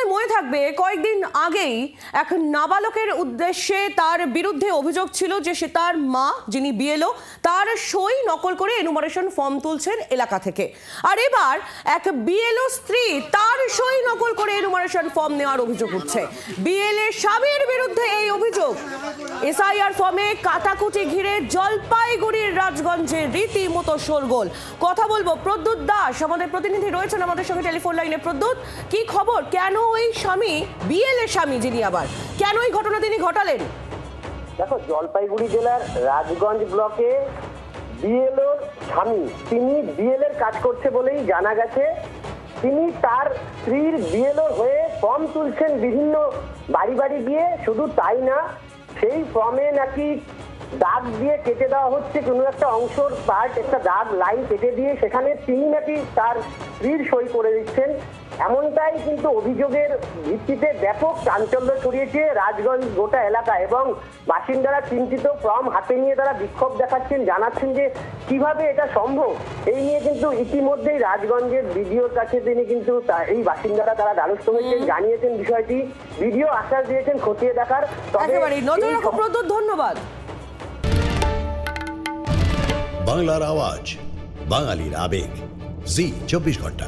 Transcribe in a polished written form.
নিশ্চয়ই মনে থাকবে কয়েকদিন আগেই এক নাবালকের উদ্দেশ্যে তার বিরুদ্ধে অভিযোগ ছিল যে সে তার মা যিনি বিএলও তার সই নকল করে এনুমারেশন ফর্ম তুলছেন এলাকা থেকে। আর এবার এক বিএলও স্ত্রী তার সই নকল করে এনুমারেশন ফর্ম নেওয়ার অভিযোগ উঠছে। বিএলএ স্বামীর বিরুদ্ধে এই অভিযোগ। এসআইআর ফর্মে কাটাকুটি ঘিরে জলপাইগুড়ির রাজগঞ্জে রীতিমতো শোরগোল। কথা বলবো প্রদ্যুৎ দাস, আমাদের প্রতিনিধি রয়েছেন আমাদের সঙ্গে টেলিফোন লাইনে। প্রদ্যুৎ, কি খবর? কেন ওই স্বামী, বিএলএ স্বামী যিনি, আবার কেন এই ঘটনা তিনি ঘটালেন? দেখো, জলপাইগুড়ি জেলার রাজগঞ্জ ব্লকে বিএলওর স্বামী, তিনি বিএলএর কাজ করছে বলেই জানা গেছে। তিনি তার স্ত্রীর বিএলও হয়ে ফর্ম তুলছেন বিভিন্ন বাড়ি বাড়ি গিয়ে। শুধু তাই না, সেই ফর্মে নাকি দাগ দিয়ে কেটে দেওয়া হচ্ছে, কোনো একটা অংশর পার্ট, একটা দাগ লাইন কেটে দিয়ে সেখানে তিনি নাকি তার স্ত্রীর সই করে দিচ্ছেন। এমনটাই কিন্তু অভিযোগের ভিত্তিতে ব্যাপক চাঞ্চল্য ছড়িয়েছে রাজগঞ্জ গোটা এলাকা, এবং বাসিন্দারা চিন্তিত। ফর্ম হাতে নিয়ে তারা বিক্ষোভ দেখাচ্ছেন, জানাচ্ছেন যে কিভাবে এটা সম্ভব। এই নিয়ে কিন্তু ইতিমধ্যেই রাজগঞ্জের বিডিওর কাছে তিনি কিন্তু এই বাসিন্দারা তারা দ্বারস্থ হয়েছেন, জানিয়েছেন বিষয়টি। বিডিও আশ্বাস দিয়েছেন খতিয়ে দেখার। ধন্যবাদ। বাংলার আওয়াজ, বাঙালির আবেগ, জি 24 ঘন্টা।